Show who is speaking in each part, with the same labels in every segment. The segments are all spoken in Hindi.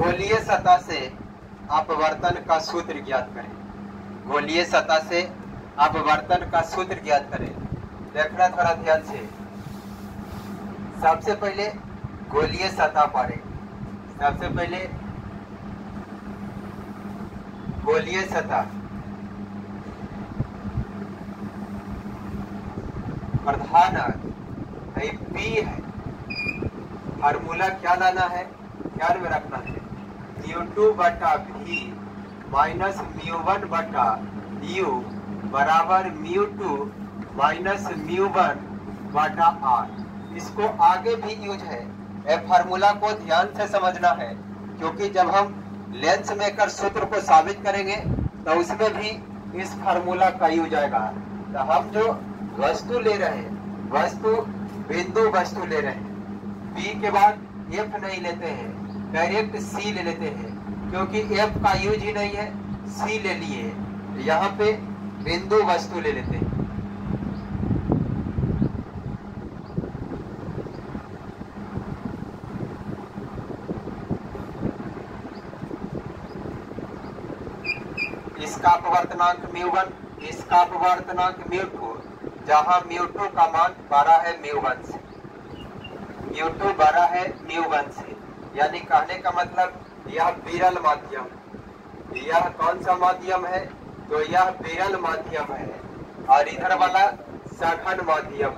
Speaker 1: गोलीय सतह से अपवर्तन का सूत्र ज्ञात करें। गोलीय सतह से अपवर्तन का सूत्र ज्ञात करें। देखना थोड़ा ध्यान से। सबसे पहले गोलीय सतह पढ़े। सबसे पहले गोलीय सतह, प्रधान पी है। फार्मूला क्या लाना है, ध्यान में रखना है। μ2 बटा v माइनस μ1 बटा u बराबर μ2 माइनस μ1 बटा r। इसको आगे भी यूज है। ये फार्मूला को ध्यान से समझना है, क्योंकि जब हम लेंस मेकर सूत्र को साबित करेंगे तो उसमें भी इस फार्मूला का यूज आएगा। तो हम जो वस्तु ले रहे हैं, वस्तु बिंदु वस्तु ले रहे हैं, बी के बाद एफ नहीं लेते हैं, डायरेक्ट सी ले लेते हैं, क्योंकि एफ का यूज ही नहीं है, सी ले लिए। यहाँ पे बिंदु वस्तु ले लेते हैं। इसका अपवर्तनांक μ1, इसका अपवर्तनांक μ2, जहाँ μ2 का मान 12 है μ1 से, μ2 12 है μ1 से। यानी कहने का मतलब यह विरल माध्यम, यह कौन सा माध्यम है, तो यह विरल माध्यम है। और इधर वाला सघन माध्यम,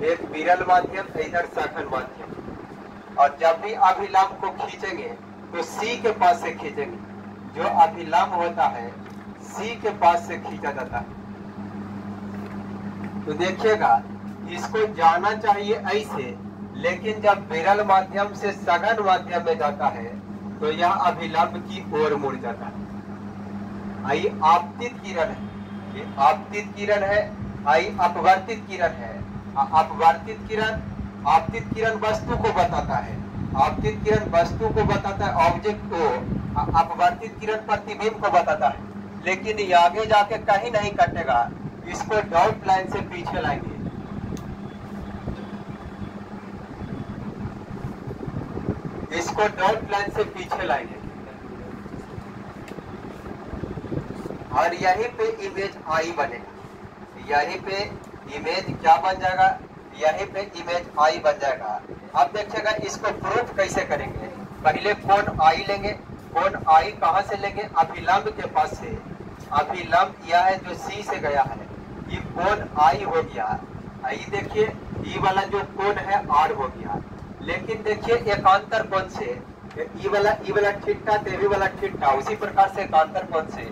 Speaker 1: एक विरल माध्यम, इधर सघन माध्यम। और जब भी अभिलंब को खींचेंगे तो सी के पास से खींचेंगे। जो अभिलंब होता है सी के पास से खींचा जाता है। तो देखिएगा, इसको जाना चाहिए ऐसे, लेकिन जब विरल माध्यम से सघन माध्यम में जाता है तो यह अभिलंब की ओर मुड़ जाता है। आई आपतित किरण है, ये आपतित किरण है। आई अपवर्तित किरण है। अपवर्तित किरण, आपतित किरण वस्तु को बताता है, आपतित किरण वस्तु को बताता है, ऑब्जेक्ट को। अपवर्तित किरण प्रतिबिंब को बताता है। लेकिन ये आगे जाके कहीं नहीं कटेगा, इसको डॉट लाइन से पीछे लाएंगे। इसको डॉट लाइन से पीछे लाएंगे और यहीं पे इमेज आई बनेगा। यहीं पे इमेज क्या बन जाएगा, यहीं पे इमेज आई बन जाएगा। अब देखिएगा इसको प्रूफ कैसे करेंगे। पहले कोण आई लेंगे। कोण आई कहाँ से लेंगे, अभिलंब के पास से। अभिलंब यह है जो सी से गया है, ये कोण आई हो गया। आई देखिए, ई वाला जो कोण है आर हो गया। लेकिन देखिए एकांतर कोण से, ई वाला ठीठा, तेवी वाला ठीठा, उसी प्रकार से एकांतर कोण से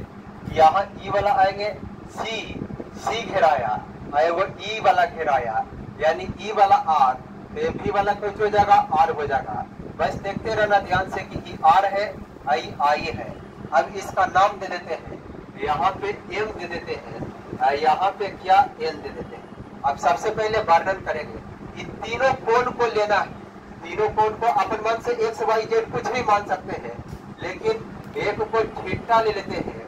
Speaker 1: यहाँ ई वाला आएंगे, सी घेराया, आए वो ई वाला घेराया, यानी ई वाला आर, तेवी वाला कुछ हो जाएगा, आर हो जाएगा। बस देखते रहना ध्यान से कि ई आर है, आई है। अब इसका नाम दे देते हैं, यहाँ पे एम दे देते हैं, यहाँ पे क्या एन दे देते हैं। अब सबसे पहले वर्णन करेंगे। इन तीनों कोण को लेना है। तीनों कोण को अपन मन से एक्स वाई जेड कुछ भी मान सकते हैं, लेकिन एक को थीटा ले लेते हैं,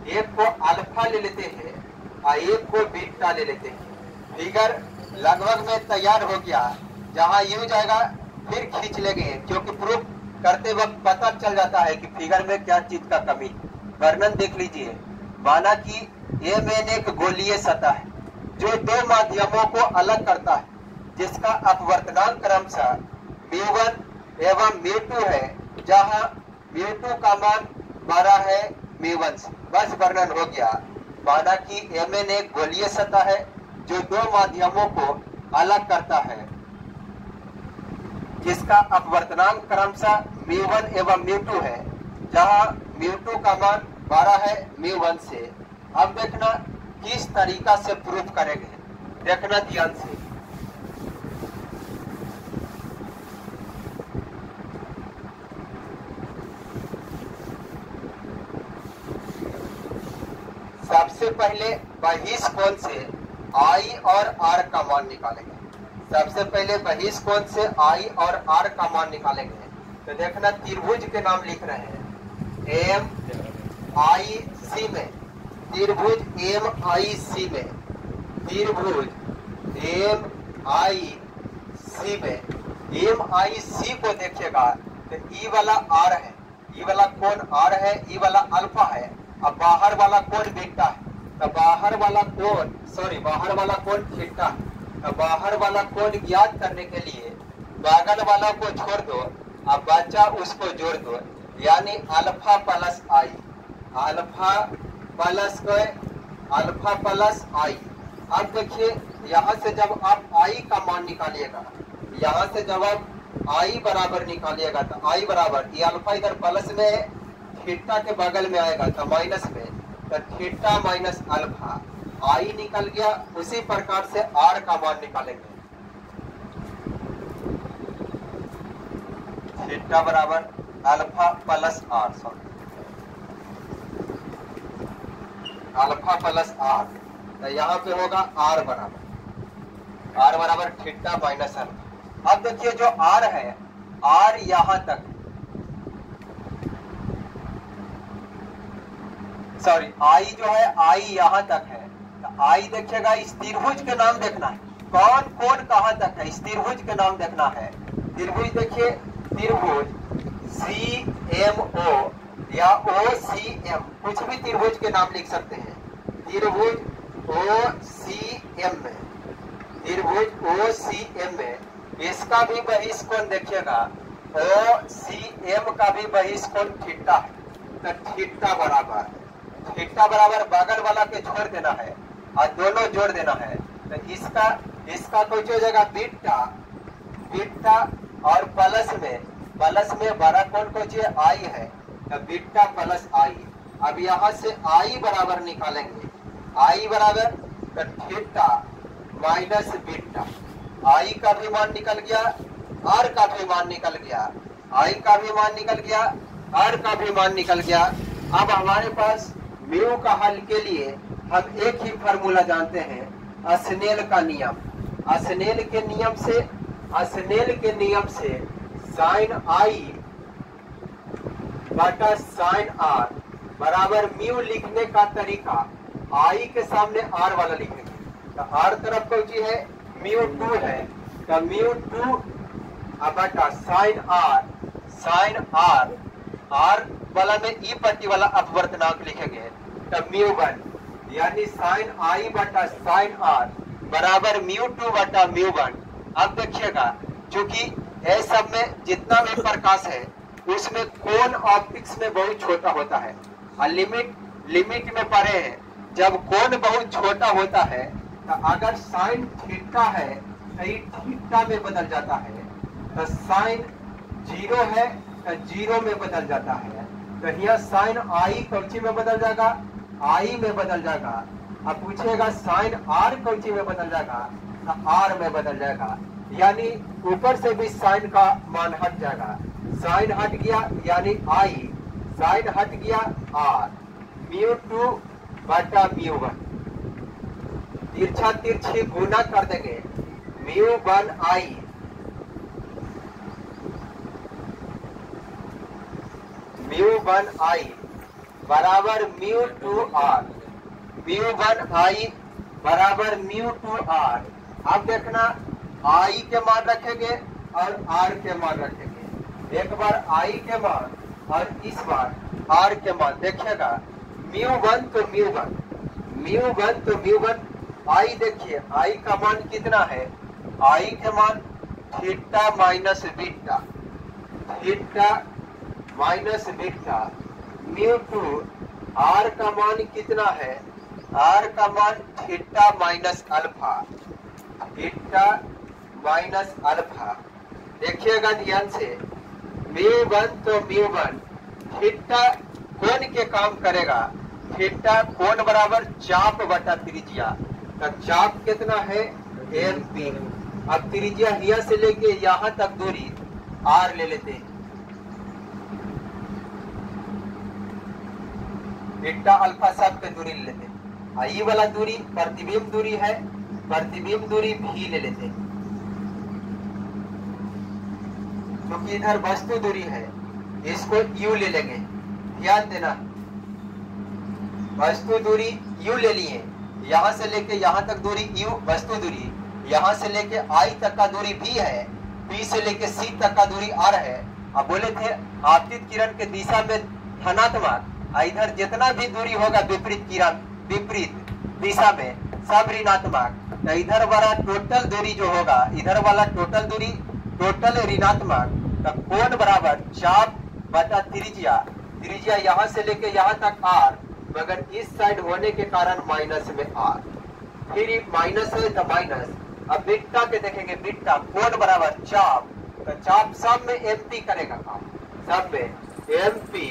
Speaker 1: एक को अल्फा ले लेते हैं और एक को बीटा ले लेते हैं। फिगर लगभग में तैयार हो गया। जहाँ यूज आएगा फिर खींच लेंगे, क्योंकि प्रूफ करते वक्त पता चल जाता है कि फिगर में क्या चीज का कमी। वर्णन देख लीजिए। माना कि एम एक गोलीय सतह है जो दो माध्यमों को अलग करता है, जिसका अपवर्तनांक क्रमशः μ1 एवं μ2 है, जहां μ2 का मान 12 है μ1 से। बस वर्णन हो गया। माना कि Mn एक गोलीय सतह है जो दो माध्यमों को अलग करता है, जिसका अपवर्तनांक क्रमशः μ1 एवं μ2 है, जहां μ2 का मान 12 है μ1 से। अब देखना किस तरीका से प्रूफ करेंगे, देखना ध्यान से। सबसे पहले बहिष कोण से आई और आर का मान निकालेंगे। सबसे पहले बहिष कोण से आई और आर का मान निकालेंगे। तो देखना त्रिभुज के नाम लिख रहे हैं। एम आई सी में, त्रिभुज एम आई सी में, त्रिभुज एम आई सी में, एम आई सी को देखिएगा तो ई वाला आर है, ये वाला कोण आर है, ये वाला अल्फा है, अब बाहर वाला कोण बीटा है, तो बाहर वाला कोण थीटा है। तो बाहर वाला कोण ज्ञात करने के लिए बगल वाला को छोड़ दो, अब बचा उसको जोड़ दो, यानी अल्फा प्लस आई, अल्फा प्लस आई। अब देखिए यहाँ से जब आप आई का मान निकालिएगा, यहाँ से जब आप आई बराबर निकालिएगा तो आई बराबर, ये अल्फा इधर प्लस में है, थीटा के बगल में आएगा तो माइनस में, तो थीटा माइनस अल्फा आई निकल गया। उसी प्रकार से आर का मान निकालेंगे, थीटा बराबर alpha plus r, alpha plus r, तो यहाँ पे होगा आर बराबर थीटा माइनस अल्फा। अब देखिए जो आर है, आर यहाँ तक, सॉरी आई जो है, आई यहाँ तक है, तो आई देखिएगा इस त्रिभुज के नाम देखना है, कौन कोण कहाँ तक है, इस त्रिभुज के नाम देखना है। त्रिभुज देखिए, त्रिभुज CMO या OCM, कुछ भी त्रिभुज के नाम लिख सकते हैं। त्रिभुज OCM में, त्रिभुज OCM में इसका भी बहिष्कोण देखिएगा, OCM का भी बहिष्कोण थीटा है, तो थीटा बराबर बगल वाला के छोड़ देना है और दोनों जोड़ देना है, तो इसका कुछ हो जाएगा बीटा और प्लस में बड़ा कोण को चाहिए आई है, तो बीटा प्लस आई। अब यहाँ से आई बराबर निकालेंगे, आई बराबर तो थीटा माइनस बीटा, आई का भी मान निकल गया, आर का भी मान निकल गया, आई का भी मान निकल गया, आर का भी मान निकल गया। अब हमारे पास म्यू का हल के लिए हम एक ही फार्मूला जानते हैं, स्नेल का नियम। स्नेल के नियम से साइन आई बटा साइन आर बराबर म्यू लिखने का तरीका, आई के सामने आर वाला लिखेंगे, तो आर तरफ कौन है, म्यू 2 है, तो म्यू 2 बटा साइन आर, आर वाला में ई पट्टी वाला अपवर्तनांक लिखेंगे, तो म्यू 1, यानी साइन आई बटा साइन आर बराबर म्यू 2 बटा म्यू 1। अब देखिएगा, चूंकि ये सब में जितना भी प्रकाश है उसमें कोण ऑप्टिक्स में बहुत छोटा होता है, और लिमिट में पढ़े हैं, जब कोण बहुत छोटा होता है तो अगर साइन थीटा है तो ये थीटा में बदल जाता है, तो साइन 0 है तो 0 में बदल जाता है, तो यहाँ साइन आई कौची में बदल जाएगा, आई में बदल जाएगा। अब पूछेगा साइन आर कौची में बदल जाएगा, तो आर में बदल जाएगा, यानी ऊपर से भी साइन का मान हट जाएगा, साइन हट गया यानी आई, साइन हट गया आर, म्यू 2 बटा म्यू 1, तिरछी गुना कर देंगे, म्यू 1 आई बराबर म्यू 2 आर, म्यू 1 आई बराबर म्यू 2 आर। अब देखना आई के मान रखेंगे और आर के मान रखेंगे, एक बार आई के मान और इस बार आर के मान। देखिएगा म्यू 1 तो म्यू 1, आई देखिए आई का मान कितना है, आई के मान theta minus beta, mu 2, r का मान कितना है, आर का मान थीटा माइनस अल्फा, देखिएगा ध्यान से, म्यू 1 तो म्यू 1, थीटा कोण के काम करेगा, थीटा कोण बराबर चाप बटा त्रिज्या, तो चाप कितना है MP। अब त्रिज्या यहाँ से लेके यहाँ तक दूरी R ले लेते हैं, बीटा अल्फा सब पे दूरी ले लेते हैं, ये वाला दूरी प्रतिबिंब दूरी है, प्रतिबिंब दूरी भी ले लेते हैं, क्योंकि इधर वस्तु दूरी है, इसको U ले लेंगे। ध्यान देना, वस्तु दूरी U ले लिए, यहाँ से लेके यहाँ तक दूरी U वस्तु दूरी, यहाँ से लेके I तक का दूरी B है, B से लेके C तक का दूरी R है, अब बोले थे आपतित किरण के दिशा में धनात्मक, इधर जितना भी दूरी होगा विपरीत किरण विपरीत दिशा में सब ऋणात्मक, तो इधर वाला टोटल दूरी जो होगा, इधर वाला टोटल दूरी टोटल ऋणात्मक, तो कोण बराबर चाप बटा त्रिज्या, त्रिज्या यहाँ से लेके यहाँ तक r, मगर इस साइड होने के कारण माइनस में r, फिर माइनस है तो माइनस। अब बीटा के देखेंगे, बीटा कोण बराबर चाप, तो चाप सब में एमपी करेगा काम, सब में एमपी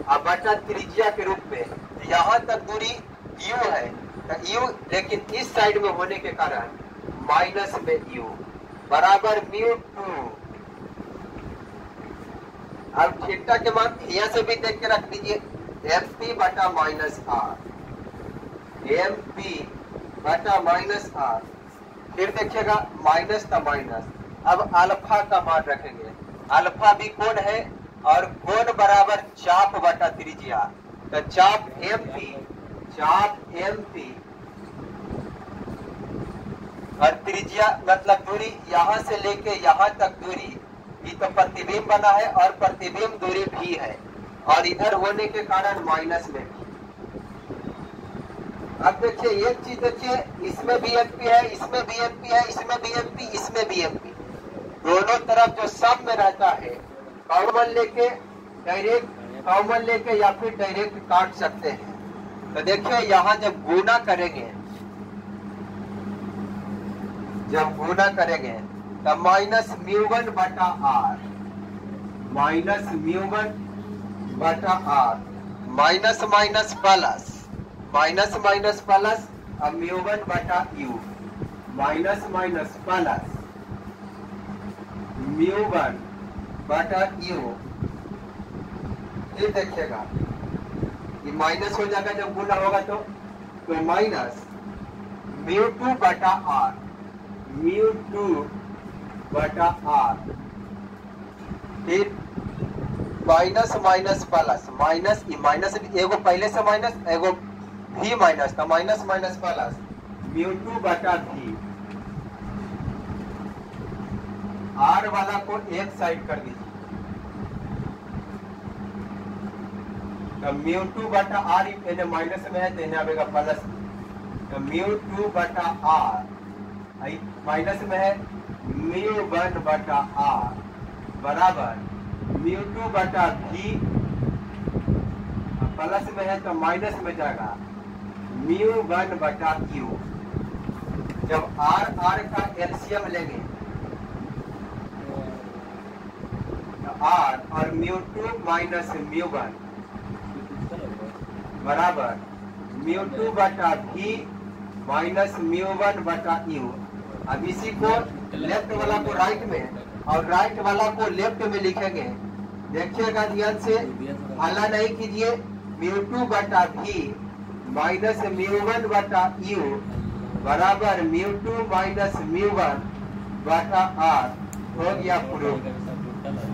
Speaker 1: अब बटा त्रिज्या के रूप में, यहाँ तक दूरी u है तो u, लेकिन इस साइड में होने के कारण माइनस में u बराबर μ2। अब थीटा के मान यहाँ से भी देख के रख लीजिए, mp बटा माइनस r, mp बटा माइनस r, फिर देखिएगा माइनस का माइनस। अब अल्फा का मान रखेंगे, अल्फा भी कोण है और कोण बराबर चाप बटा त्रिज्या, तो चाप mp, चाप mp और त्रिज्या मतलब दूरी यहाँ से लेके यहाँ तक दूरी, ये तो प्रतिबिंब बना है और प्रतिबिंब दूरी भी है, और इधर होने के कारण माइनस में भी। अब देखिए एक चीज देखिए, इसमें भी एमपी है, इसमें भी एमपी है, इसमें भी एमपी, इसमें भी एमपी, दोनों तरफ जो सब में रहता है कॉमन लेके डायरेक्ट, कॉमन लेके या फिर डायरेक्ट काट सकते हैं। तो देखिए यहाँ जब गुना करेंगे, जब गुना करेंगे तब माइनस μ1 बटा r, माइनस μ1 बटा r, minus minus plus, minus minus plus, अब μ1 बटा u, माइनस माइनस प्लस μ1 बटा u। ये देखिएगा ये माइनस हो जाएगा जब गुना होगा तो माइनस μ2 बटा r, μ2 बटा r, फिर minus minus plus, minus minus एगो पहले से माइनस एगो भी माइनस, तो माइनस माइनस प्लस μ2 बटा v, r वाला को एक साइड कर दीजिए, तो μ2 बटा r इन्हें माइनस में है तो इन्हें आएगा प्लस, तो μ2 बटा r माइनस में है μ1 बटा r बराबर μ2 बटा v, प्लस में है तो माइनस में जाएगा μ1 बटा u। जब r का एलसीएम लेंगे तो r और μ2 माइनस μ1 बराबर μ2 बटा v माइनस μ1 बटा u। अब इसी को लेफ्ट वाला को राइट में और राइट वाला को लेफ्ट में लिखेंगे, देखिएगा ध्यान से, हल्ला नहीं कीजिए। μ2 बटा v माइनस μ1 बटा u बराबर μ2 माइनस μ1 बटा r हो गया प्रूफ।